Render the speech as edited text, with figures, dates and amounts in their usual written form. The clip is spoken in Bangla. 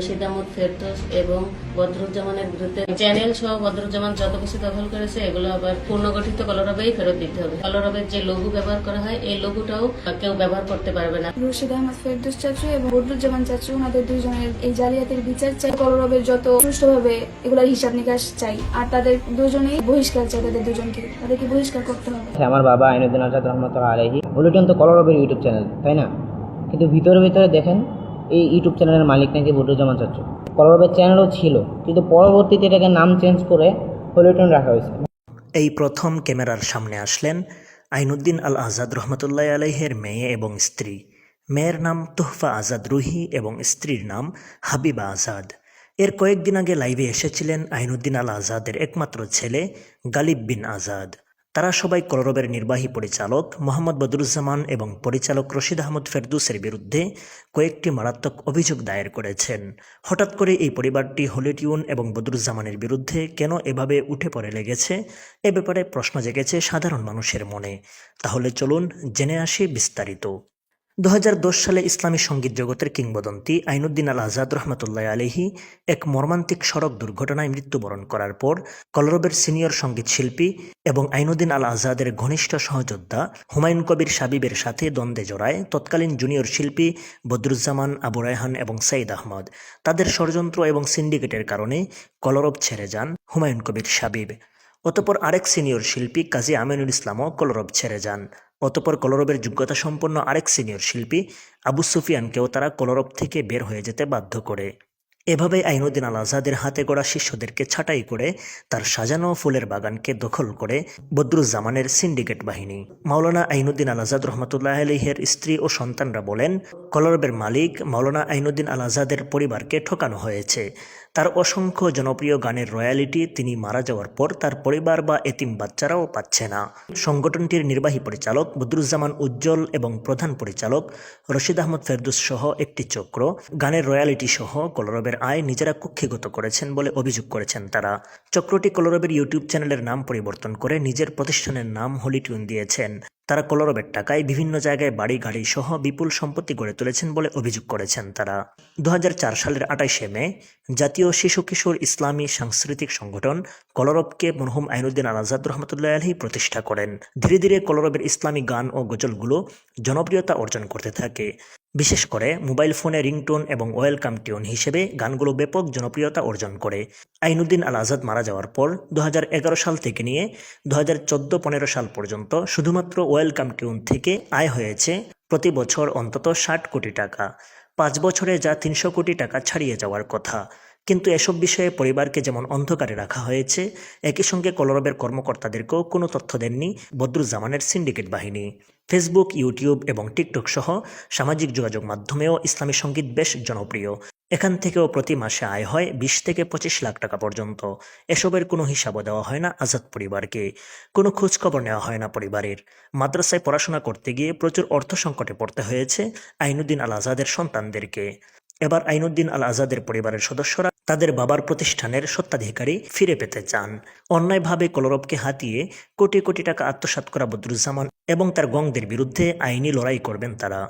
রশিদ আহমদ ফেরদৌস এবং বদরুজ্জামানের বিরুদ্ধে চ্যানেল সহ বদরুজ্জামান যত কিছু দখল করেছে এগুলো আবার পুনর্গঠিত কলরবেই ফেরত দিতে হবে। কলরবের যে লোগো ব্যবহার করা হয় এই লোগোটাও কেউ ব্যবহার করতে পারবে না। রশিদ আহমদ ফেরদৌস চাচু এবং বদরুজ্জামান চাচু ওনাদের দুইজনের এই জালিয়াতির বিচার চাই। কলরবের যত সুষ্ঠুভাবে এগুলোর হিসাব নিকাশ চাই। আর তাদের দুজনেই বহিষ্কার চাই, তাদেরকে বহিষ্কার করতে হবে। আমার বাবা আইনুদ্দিন আজাদ রহমতুল্লাহ আলাইহি বুলেটিন তো কলরবের ইউটিউব চ্যানেল, তাই না? কিন্তু ভিতরে দেখেন এই ইউটিউব চ্যানেলের মালিক নাকি বদরুজ্জামান চাচু। কলরবের চ্যানেলও ছিল, কিন্তু পরবর্তীতে এটাকে নাম চেঞ্জ করে বুলেটিন রাখা হয়েছে। এই প্রথম ক্যামেরার সামনে আসলেন আইনুদ্দিন আল আজাদ রহমতুল্লাহ আলাইহের মেয়ে এবং স্ত্রী। মেয়ের নাম তোহফা আজাদ রুহি এবং স্ত্রীর নাম হাবিবা আজাদ। এর কয়েকদিন আগে লাইভে এসেছিলেন আইনুদ্দিন আল আজাদের একমাত্র ছেলে গালিব বিন আজাদ। তারা সবাই কলরবের নির্বাহী পরিচালক মোহাম্মদ বদরুজ্জামান এবং পরিচালক রশিদ আহমদ ফেরদৌসের বিরুদ্ধে কয়েকটি মারাত্মক অভিযোগ দায়ের করেছেন। হঠাৎ করে এই পরিবারটি হলিটিউন এবং বদরুজ্জামানের বিরুদ্ধে কেন এভাবে উঠে পড়ে লেগেছে, এ ব্যাপারে প্রশ্ন জেগেছে সাধারণ মানুষের মনে। তাহলে চলুন জেনে আসি বিস্তারিত। 2010 সালে ইসলামী সঙ্গীত জগতের কিংবদন্তি আইনুদ্দিন আল আজাদ রহমতুল্লাহ আলাইহি এক মর্মান্তিক সড়ক দুর্ঘটনায় মৃত্যুবরণ করার পর কলরবের সিনিয়র সঙ্গীত শিল্পী এবং আইনুদ্দিন আল আজাদের ঘনিষ্ঠ সহযোদ্ধা হুমায়ুন কবির সাবিবের সাথে দ্বন্দ্বে জড়ায় তৎকালীন জুনিয়র শিল্পী বদরুজ্জামান, আবু রায়হান এবং সাইদ আহমদ। তাদের ষড়যন্ত্র এবং সিন্ডিকেটের কারণে কলরব ছেড়ে যান হুমায়ুন কবির সাবিব। অতঃপর আরেক সিনিয়র শিল্পী কাজী আমিনুল ইসলামও কলরব ছেড়ে যান। অতঃপর কলরবের যোগ্যতা সম্পন্ন আরেক সিনিয়র শিল্পী আবু সুফিয়ানকেও তারা কলরব থেকে বের হয়ে যেতে বাধ্য করে। এভাবে আইনুদ্দিন আল আজাদের হাতে গড়া শিষ্যদেরকে ছাঁটাই করে তার সাজানো ফুলের বাগানকে দখল করে বদরুজ্জামানের সিন্ডিকেট বাহিনী। মাওলানা আইনুদ্দিন আল আজাদ রহমতুল্লাহ আলাইহের স্ত্রী ও সন্তানরা বলেন, কলরবের মালিক মাওলানা আইনুদ্দিন আল আজাদের পরিবারকে ঠকানো হয়েছে। তার অসংখ্য জনপ্রিয় গানের রয়্যালিটি তিনি মারা যাওয়ার পর তার পরিবার বা এতিম বাচ্চারাও পাচ্ছে না। সংগঠনটির নির্বাহী পরিচালক বদরুজ্জামান উজ্জ্বল এবং প্রধান পরিচালক রশিদ আহমদ ফেরদৌস সহ একটি চক্র গানের রয়্যালিটি সহ কলরবের আয় নিজেরা কুক্ষিগত করেছেন বলে অভিযোগ করেছেন তারা। চক্রটি কলরবের ইউটিউব চ্যানেলের নাম পরিবর্তন করে নিজের প্রতিষ্ঠানের নাম হলিটিউন দিয়েছেন। তারা কলরবের টাকায় বিভিন্ন জায়গায় বাড়ি গাড়ি সহ বিপুল সম্পত্তি গড়ে তুলেছেন বলে অভিযোগ করেছেন তারা। 2004 সালের 28শে মে জাতীয় শিশু কিশোর ইসলামী সাংস্কৃতিক সংগঠন কলরবকে মরহুম আইনুদ্দিন আল আজাদ রহমতুল্লাহ আলাইহি প্রতিষ্ঠা করেন। ধীরে ধীরে কলরবের ইসলামী গান ও গজলগুলো জনপ্রিয়তা অর্জন করতে থাকে। বিশেষ করে মোবাইল ফোনে রিংটোন এবং ওয়েলকাম টিউন হিসেবে গানগুলো ব্যাপক জনপ্রিয়তা অর্জন করে। আইনুদ্দিন আল আজাদ মারা যাওয়ার পর 2011 সাল থেকে নিয়ে 2014-15 সাল পর্যন্ত শুধুমাত্র ওয়েলকাম টিউন থেকে আয় হয়েছে প্রতি বছর অন্তত 60 কোটি টাকা। 5 বছরে যা 300 কোটি টাকা ছাড়িয়ে যাওয়ার কথা। কিন্তু এসব বিষয়ে পরিবারকে যেমন অন্ধকারে রাখা হয়েছে, একই সঙ্গে কলরবের কর্মকর্তাদেরকেও কোনো তথ্য দেননি বদরুজ্জামানের সিন্ডিকেট বাহিনী। ফেসবুক, ইউটিউব এবং টিকটক সহ সামাজিক যোগাযোগ মাধ্যমেও ইসলামী সঙ্গীত বেশ জনপ্রিয়। এখান থেকেও প্রতি মাসে আয় হয় 20 থেকে 25 লাখ টাকা পর্যন্ত। এসবের কোনো হিসাবও দেওয়া হয় না আজাদ পরিবারকে, কোনো খোঁজখবর নেওয়া হয় না পরিবারের। মাদ্রাসায় পড়াশোনা করতে গিয়ে প্রচুর অর্থ সংকটে পড়তে হয়েছে আইনুদ্দিন আল আজাদের সন্তানদেরকে। এবার আইনুদ্দিন আল আজাদের পরিবারের সদস্যরা তাদের বাবার প্রতিষ্ঠানের স্বত্বাধিকারী ফিরে পেতে চান। অন্যায়ভাবে কলরবকে হাতিয়ে কোটি কোটি টাকা আত্মসাৎ করা বদরুজ্জামান এবং তার গংদের বিরুদ্ধে আইনি লড়াই করবেন তারা।